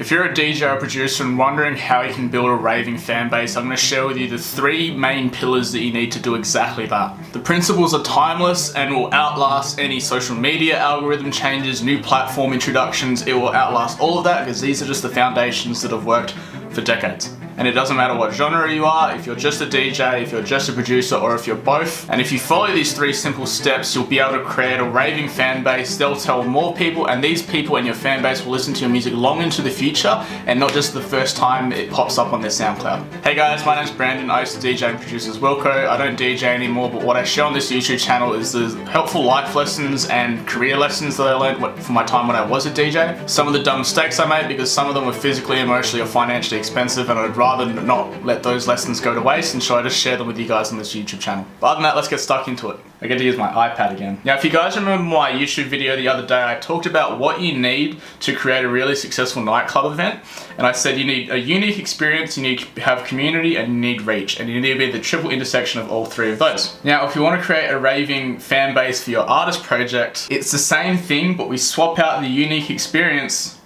If you're a DJ or producer and wondering how you can build a raving fan base, I'm going to share with you the 3 main pillars that you need to do exactly that. The principles are timeless and will outlast any social media algorithm changes, new platform introductions. It will outlast all of that because these are just the foundations that have worked for decades. And it doesn't matter what genre you are, if you're just a DJ, if you're just a producer, or if you're both. And if you follow these 3 simple steps, you'll be able to create a raving fan base. They'll tell more people, and these people in your fan base will listen to your music long into the future and not just the first time it pops up on their SoundCloud. Hey guys, my name's Brandon. I used to DJ and produce as Wilco. I don't DJ anymore, but what I share on this YouTube channel is the helpful life lessons and career lessons that I learned from my time when I was a DJ. Some of the dumb mistakes I made because some of them were physically, emotionally, or financially expensive, and I'd rather not let those lessons go to waste, and so I just share them with you guys on this YouTube channel. But other than that, let's get stuck into it. I get to use my iPad again. Now, if you guys remember my YouTube video the other day, I talked about what you need to create a really successful nightclub event. And I said you need a unique experience, you need to have community, and you need reach. And you need to be the triple intersection of all 3 of those. Now, if you want to create a raving fan base for your artist project, it's the same thing, but we swap out the unique experience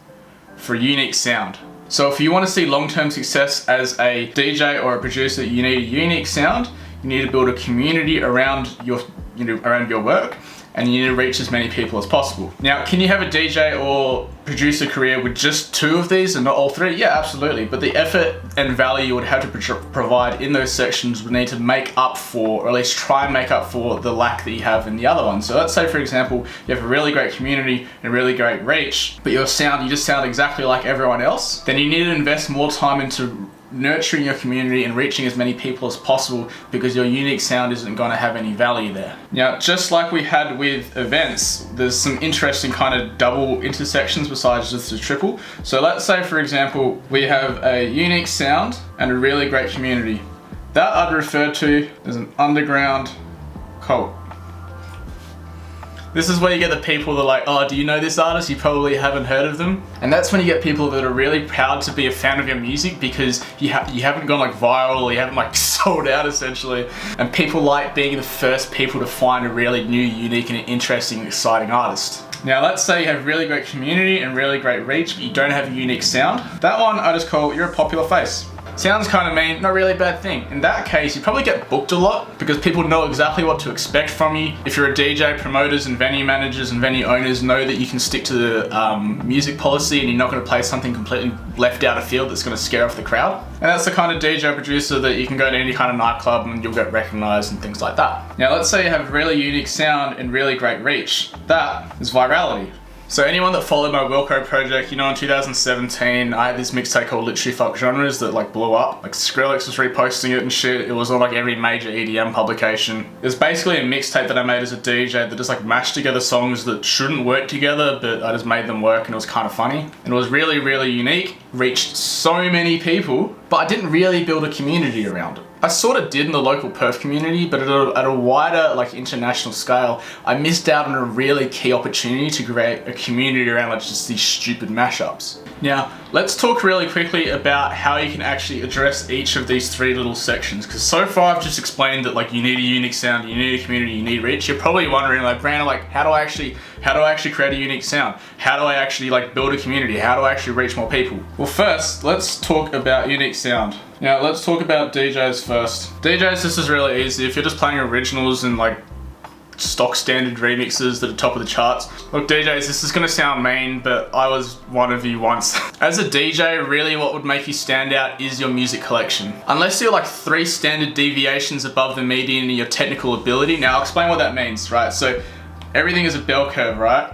for unique sound. So if you want to see long-term success as a DJ or a producer, you need a unique sound. You need to build a community around your work, and you need to reach as many people as possible. Now, can you have a DJ or producer career with just 2 of these and not all 3? Yeah, absolutely. But the effort and value you would have to provide in those sections would need to make up for, or at least try and make up for, the lack that you have in the other one. So let's say, for example, you have a really great community and really great reach, but you just sound exactly like everyone else. Then you need to invest more time into nurturing your community and reaching as many people as possible, because your unique sound isn't going to have any value there. Now, just like we had with events, there's some interesting kind of double intersections besides just the triple. So let's say, for example, we have a unique sound and a really great community. That I'd refer to as an underground cult. This is where you get the people that are like, oh, do you know this artist? You probably haven't heard of them. And that's when you get people that are really proud to be a fan of your music because you haven't gone like viral, or you haven't like sold out essentially. And people like being the first people to find a really new, unique, and interesting, exciting artist. Now, let's say you have really great community and really great reach, but you don't have a unique sound. That one I just call you're a popular face. Sounds kind of mean, not really a bad thing. In that case, you probably get booked a lot because people know exactly what to expect from you. If you're a DJ, promoters and venue managers and venue owners know that you can stick to the music policy and you're not going to play something completely left out of field that's going to scare off the crowd. And that's the kind of DJ producer that you can go to any kind of nightclub and you'll get recognized and things like that. Now, let's say you have really unique sound and really great reach. That is virality. So anyone that followed my Wilco project, you know, in 2017, I had this mixtape called Literally Fuck Genres that like blew up. Like Skrillex was reposting it and shit. It was on like every major EDM publication. It was basically a mixtape that I made as a DJ that just like mashed together songs that shouldn't work together, but I just made them work, and it was kind of funny. And it was really, really unique, reached so many people, but I didn't really build a community around it. I sort of did in the local Perth community, but at a wider, like, international scale, I missed out on a really key opportunity to create a community around like just these stupid mashups. Now, let's talk really quickly about how you can actually address each of these 3 little sections, because so far I've just explained that like you need a unique sound, you need a community, you need reach. You're probably wondering like, Brandon, like how do I actually create a unique sound? How do I actually like build a community? How do I actually reach more people? Well, first, let's talk about unique sound. Now, let's talk about DJs first. DJs, this is really easy. If you're just playing originals and like stock standard remixes that are top of the charts. Look, DJs, this is gonna sound mean, but I was one of you once. As a DJ, really what would make you stand out is your music collection. Unless you're like 3 standard deviations above the median in your technical ability. Now, I'll explain what that means, right? So everything is a bell curve, right?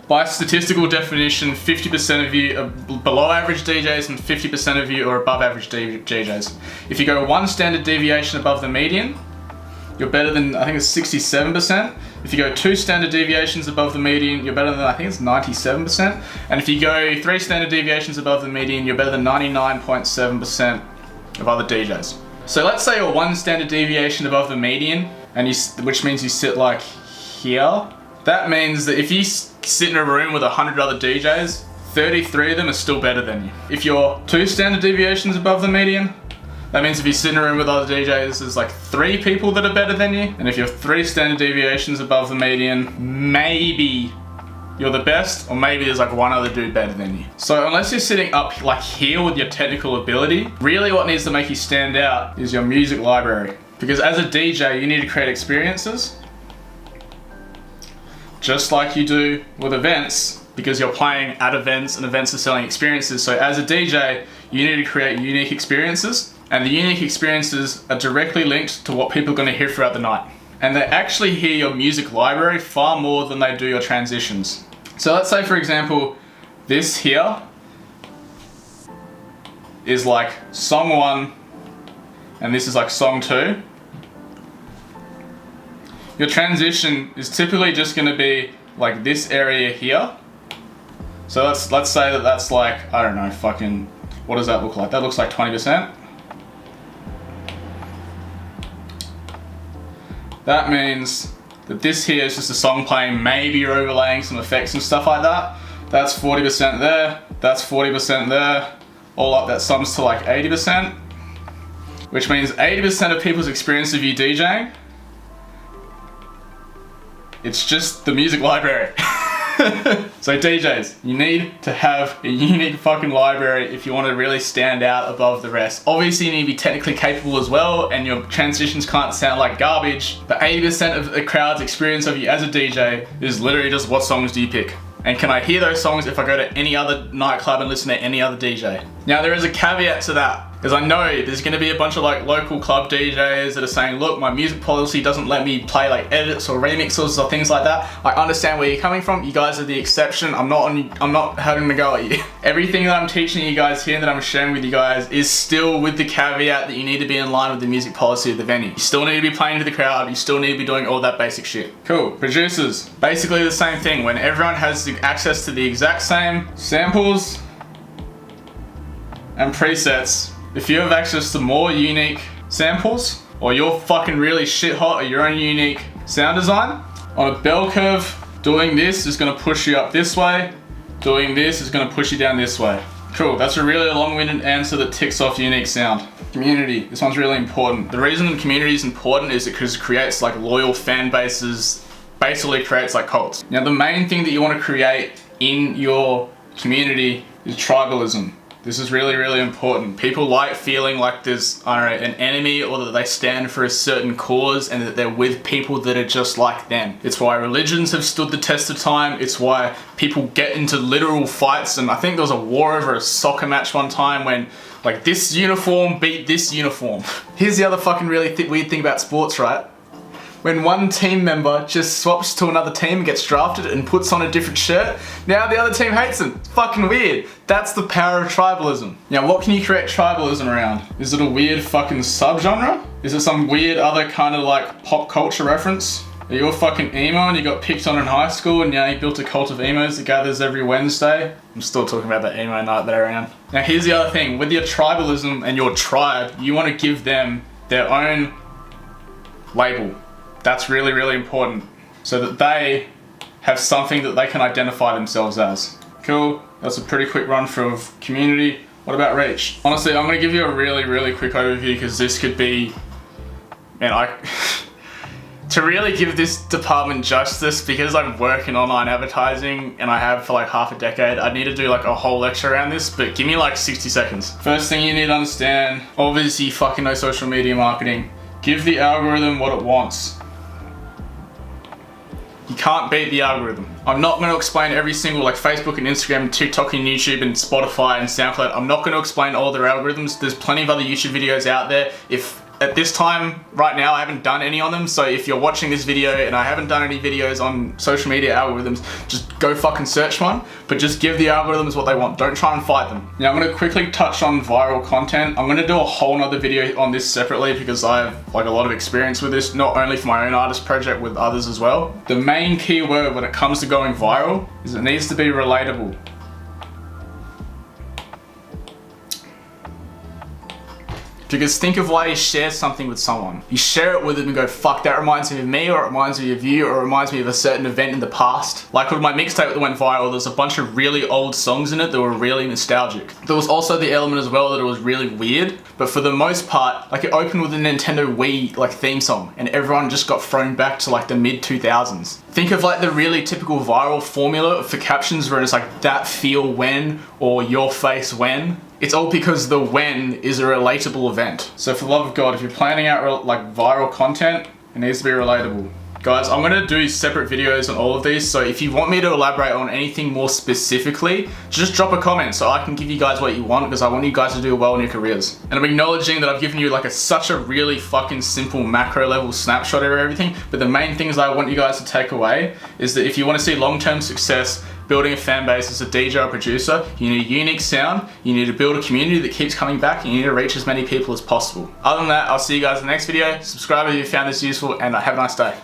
By statistical definition, 50% of you are below average DJs and 50% of you are above average DJs. If you go 1 standard deviation above the median, you're better than, I think it's 67%. If you go 2 standard deviations above the median, you're better than, I think it's 97%. And if you go 3 standard deviations above the median, you're better than 99.7% of other DJs. So let's say you're 1 standard deviation above the median, and which means you sit like here. That means that if you sit in a room with 100 other DJs, 33 of them are still better than you. If you're 2 standard deviations above the median, that means if you sit in a room with other DJs, there's like 3 people that are better than you. And if you're 3 standard deviations above the median, maybe you're the best, or maybe there's like one other dude better than you. So unless you're sitting up like here with your technical ability, really what needs to make you stand out is your music library. Because as a DJ, you need to create experiences, just like you do with events, because you're playing at events and events are selling experiences. So as a DJ, you need to create unique experiences, and the unique experiences are directly linked to what people are going to hear throughout the night. And they actually hear your music library far more than they do your transitions. So let's say, for example, this here is like song 1 and this is like song 2. Your transition is typically just going to be like this area here. So let's say that that's like, I don't know, fucking, what does that look like? That looks like 20%. That means that this here is just a song playing, maybe you're overlaying some effects and stuff like that. That's 40% there, that's 40% there, all up that sums to like 80%, which means 80% of people's experience of you DJing, it's just the music library. So DJs, you need to have a unique fucking library if you want to really stand out above the rest. Obviously you need to be technically capable as well, and your transitions can't sound like garbage, but 80% of the crowd's experience of you as a DJ is literally just what songs do you pick. And can I hear those songs if I go to any other nightclub and listen to any other DJ? Now there is a caveat to that, because I know there's going to be a bunch of like local club DJs that are saying, look, my music policy doesn't let me play like edits or remixes or things like that. I understand where you're coming from. You guys are the exception. I'm not having to go at you. Everything that I'm teaching you guys here, that I'm sharing with you guys, is still with the caveat that you need to be in line with the music policy of the venue. You still need to be playing to the crowd. You still need to be doing all that basic shit. Cool. Producers, basically the same thing. When everyone has access to the exact same samples and presets, if you have access to more unique samples, or you're fucking really shit hot at your own unique sound design, on a bell curve, doing this is gonna push you up this way, doing this is gonna push you down this way. Cool, that's a really long-winded answer that ticks off unique sound. Community, this one's really important. The reason the community is important is because it creates like loyal fan bases, basically creates like cults. Now the main thing that you wanna create in your community is tribalism. This is really, really important. People like feeling like there's, I don't know, an enemy, or that they stand for a certain cause and that they're with people that are just like them. It's why religions have stood the test of time. It's why people get into literal fights. And I think there was a war over a soccer match one time when like this uniform beat this uniform. Here's the other fucking really weird thing about sports, right? When one team member just swaps to another team, gets drafted and puts on a different shirt, now the other team hates them. It's fucking weird. That's the power of tribalism. Now what can you create tribalism around? Is it a weird fucking subgenre? Is it some weird other kind of like pop culture reference? Are you a fucking emo and you got picked on in high school and now you built a cult of emos that gathers every Wednesday? I'm still talking about that emo night that I ran. Now here's the other thing. With your tribalism and your tribe, you want to give them their own label. That's really, really important, so that they have something that they can identify themselves as. Cool, that's a pretty quick run through of community. What about reach? Honestly, I'm gonna give you a really, really quick overview because this could be, man, to really give this department justice, because I'm working online advertising and I have for like half a decade, I need to do like a whole lecture around this, but give me like 60 seconds. First thing you need to understand, obviously you fucking know social media marketing. Give the algorithm what it wants. You can't beat the algorithm. I'm not going to explain every single like Facebook and Instagram and TikTok and YouTube and Spotify and SoundCloud. I'm not going to explain all their algorithms. There's plenty of other YouTube videos out there. If at this time, right now, I haven't done any on them, so if you're watching this video and I haven't done any videos on social media algorithms, just go fucking search one, but just give the algorithms what they want. Don't try and fight them. Now I'm gonna quickly touch on viral content. I'm gonna do a whole nother video on this separately because I have like a lot of experience with this, not only for my own artist project, with others as well. The main key word when it comes to going viral is it needs to be relatable. Because think of why you share something with someone. You share it with them and go, fuck, that reminds me of me, or it reminds me of you, or it reminds me of a certain event in the past. Like with my mixtape that went viral, there's a bunch of really old songs in it that were really nostalgic. There was also the element as well that it was really weird, but for the most part, like it opened with a Nintendo Wii like theme song, and everyone just got thrown back to like the mid 2000s. Think of like the really typical viral formula for captions where it's like that feel when, or your face when. It's all because the when is a relatable event. So for the love of God, if you're planning out like viral content, it needs to be relatable. Guys, I'm gonna do separate videos on all of these, so if you want me to elaborate on anything more specifically, just drop a comment so I can give you guys what you want, because I want you guys to do well in your careers. And I'm acknowledging that I've given you like such a really fucking simple macro level snapshot of everything, but the main things I want you guys to take away is that if you want to see long-term success building a fan base as a DJ or producer, you need a unique sound, you need to build a community that keeps coming back, and you need to reach as many people as possible. Other than that, I'll see you guys in the next video. Subscribe if you found this useful, and have a nice day.